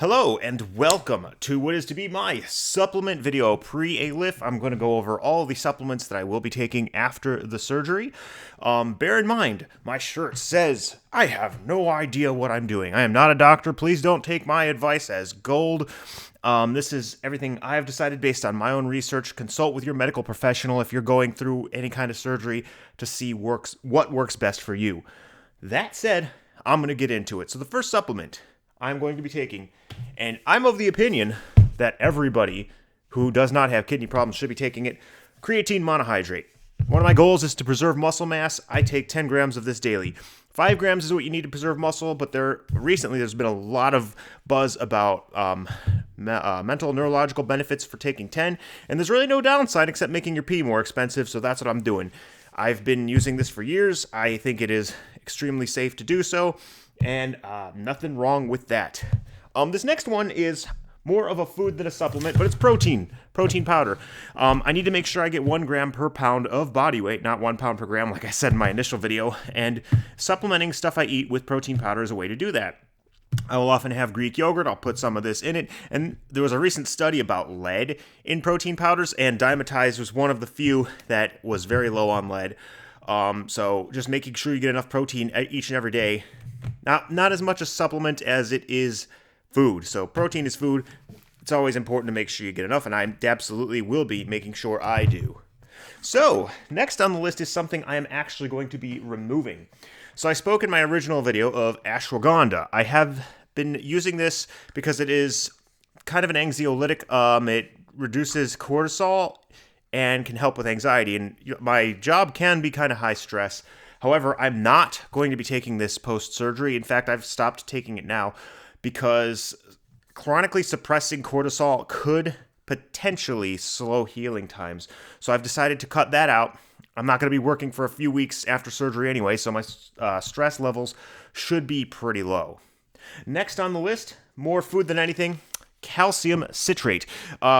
Hello and welcome to what is to be my supplement video pre-ALIF. I'm going to go over all the supplements that I will be taking after the surgery. Bear in mind, my shirt says I have no idea what I'm doing. I am not a doctor. Please don't take my advice as gold. This is everything I have decided based on my own research. Consult with your medical professional if you're going through any kind of surgery to see what works best for you. That said, I'm going to get into it. So the first supplement I'm going to be taking, and I'm of the opinion that everybody who does not have kidney problems should be taking it, creatine monohydrate. One of my goals is to preserve muscle mass. I take 10 grams of this daily. 5 grams is what you need to preserve muscle, but recently there's been a lot of buzz about mental neurological benefits for taking 10, and there's really no downside except making your pee more expensive, so that's what I'm doing. I've been using this for years. I think it is extremely safe to do so, and nothing wrong with that. This next one is more of a food than a supplement, but it's protein powder. I need to make sure I get 1 gram per pound of body weight, not 1 pound per gram like I said in my initial video, and supplementing stuff I eat with protein powder is a way to do that. I will often have Greek yogurt. I'll put some of this in it. And there was a recent study about lead in protein powders, and Diametize was one of the few that was very low on lead. So just making sure you get enough protein each and every day. Not as much a supplement as it is food. So protein is food. It's always important to make sure you get enough, and I absolutely will be making sure I do. So next on the list is something I am actually going to be removing. So I spoke in my original video of ashwagandha. I have been using this because it is kind of an anxiolytic. It reduces cortisol and can help with anxiety. And my job can be kind of high stress. However, I'm not going to be taking this post-surgery. In fact, I've stopped taking it now because chronically suppressing cortisol could potentially slow healing times. So I've decided to cut that out. I'm not going to be working for a few weeks after surgery anyway, so my stress levels should be pretty low. Next on the list, more food than anything, calcium citrate.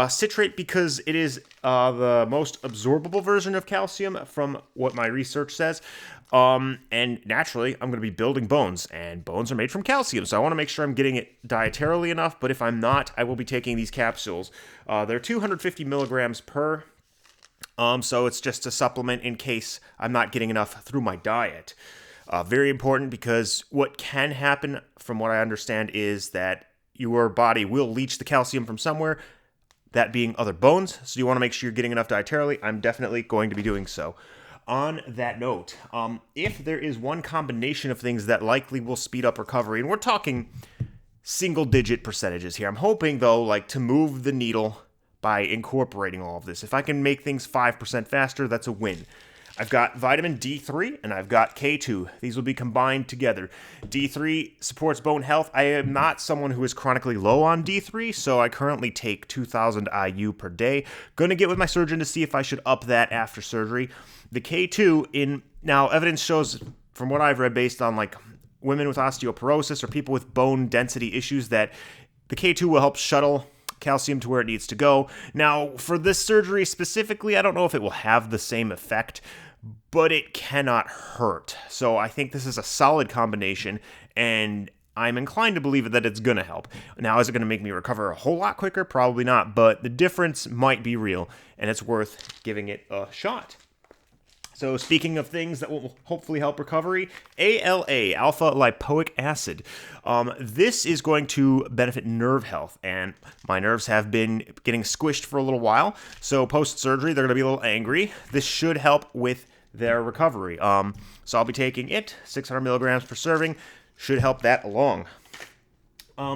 Citrate because it is the most absorbable version of calcium from what my research says. And naturally, I'm going to be building bones, and bones are made from calcium, so I want to make sure I'm getting it dietarily enough, but if I'm not, I will be taking these capsules. They're 250 milligrams per. So it's just a supplement in case I'm not getting enough through my diet. Very important because what can happen, from what I understand, is that your body will leach the calcium from somewhere, that being other bones. So you want to make sure you're getting enough dietarily. I'm definitely going to be doing so. On that note, if there is one combination of things that likely will speed up recovery, and we're talking single-digit percentages here. I'm hoping, though, to move the needle by incorporating all of this. If I can make things 5% faster, that's a win. I've got vitamin D3 and I've got K2. These will be combined together. D3 supports bone health. I am not someone who is chronically low on D3, so I currently take 2,000 IU per day. Going to get with my surgeon to see if I should up that after surgery. The K2, now evidence shows, from what I've read based on women with osteoporosis or people with bone density issues, that the K2 will help shuttle calcium to where it needs to go. Now, for this surgery specifically, I don't know if it will have the same effect, but it cannot hurt. So I think this is a solid combination, and I'm inclined to believe that it's going to help. Now, is it going to make me recover a whole lot quicker? Probably not, but the difference might be real, and it's worth giving it a shot. So speaking of things that will hopefully help recovery, ALA, alpha lipoic acid. This is going to benefit nerve health, and my nerves have been getting squished for a little while, so post-surgery they're going to be a little angry. This should help with their recovery. So I'll be taking it, 600 milligrams per serving, should help that along.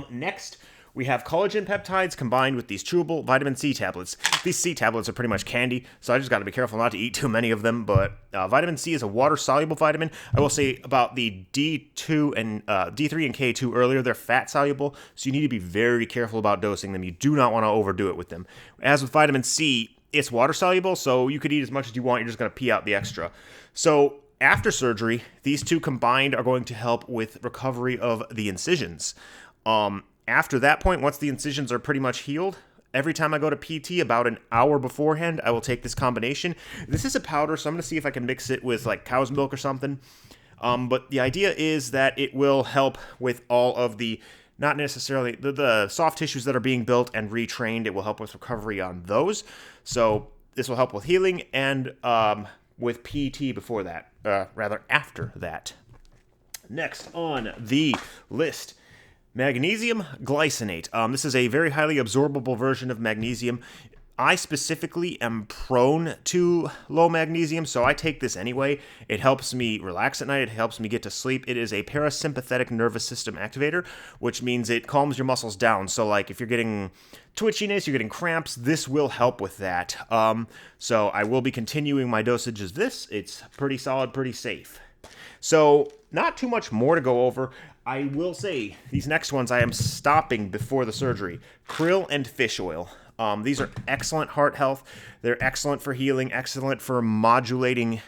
Next, we have collagen peptides combined with these chewable vitamin C tablets. These C tablets are pretty much candy, so I just got to be careful not to eat too many of them, but vitamin C is a water-soluble vitamin. I will say about the D3 and K2 earlier, they're fat-soluble, so you need to be very careful about dosing them. You do not want to overdo it with them. As with vitamin C, it's water-soluble, so you could eat as much as you want. You're just going to pee out the extra. So after surgery, these two combined are going to help with recovery of the incisions. After that point, once the incisions are pretty much healed, every time I go to PT about an hour beforehand, I will take this combination. This is a powder, so I'm going to see if I can mix it with cow's milk or something. But the idea is that it will help with all of the not necessarily the soft tissues that are being built and retrained. It will help with recovery on those. So this will help with healing and with PT before that, rather after that. Next on the list, magnesium glycinate. This is a very highly absorbable version of magnesium. I specifically am prone to low magnesium, so I take this anyway. It helps me relax at night. It helps me get to sleep. It is a parasympathetic nervous system activator, which means it calms your muscles down. So, like, if you're getting twitchiness, you're getting cramps, this will help with that. So I will be continuing my dosage of this. It's pretty solid, pretty safe. So, not too much more to go over. I will say, these next ones I am stopping before the surgery. Krill and fish oil. These are excellent heart health. They're excellent for healing, excellent for modulating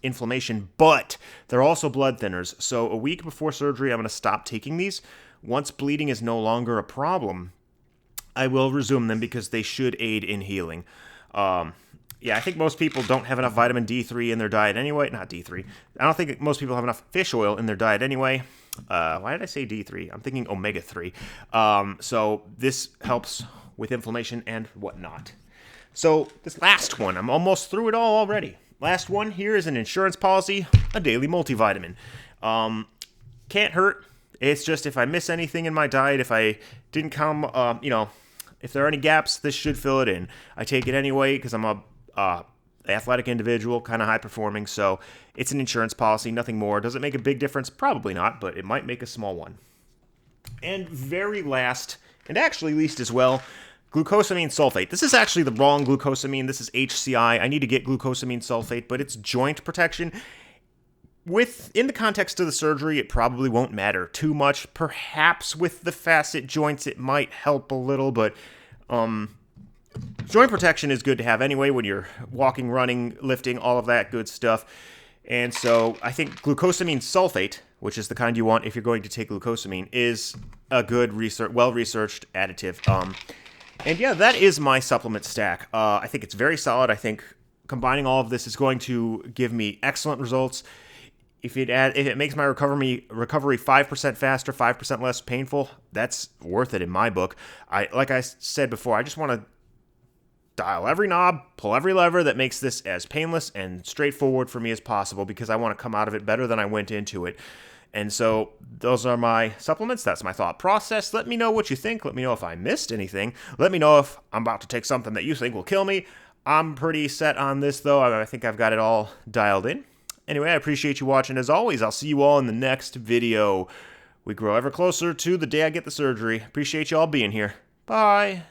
inflammation, but they're also blood thinners. So a week before surgery, I'm going to stop taking these. Once bleeding is no longer a problem, I will resume them because they should aid in healing. Yeah, I think most people don't have enough vitamin D3 in their diet anyway. Not D3. I don't think most people have enough fish oil in their diet anyway. Why did I say D3? I'm thinking omega-3. So this helps with inflammation and whatnot. So this last one, I'm almost through it all already. Last one here is an insurance policy, a daily multivitamin. Can't hurt. It's just if I miss anything in my diet, if I didn't come, if there are any gaps, this should fill it in. I take it anyway because I'm a athletic individual, kind of high performing, so it's an insurance policy, nothing more. Does it make a big difference? Probably not, but it might make a small one. And very last, and actually least as well, glucosamine sulfate. This is actually the wrong glucosamine. This is HCI. I need to get glucosamine sulfate, but it's joint protection. In the context of the surgery, it probably won't matter too much. Perhaps with the facet joints, it might help a little, but joint protection is good to have anyway when you're walking, running, lifting, all of that good stuff. And so I think glucosamine sulfate, which is the kind you want if you're going to take glucosamine, is a good well-researched additive. And yeah, that is my supplement stack. I think it's very solid. I think combining all of this is going to give me excellent results. If it makes my recovery 5% faster, 5% less painful, that's worth it in my book. Like I said before, I just want to dial every knob, pull every lever that makes this as painless and straightforward for me as possible because I want to come out of it better than I went into it. And so those are my supplements. That's my thought process. Let me know what you think. Let me know if I missed anything. Let me know if I'm about to take something that you think will kill me. I'm pretty set on this, though. I think I've got it all dialed in. Anyway, I appreciate you watching. As always, I'll see you all in the next video. We grow ever closer to the day I get the surgery. Appreciate you all being here. Bye.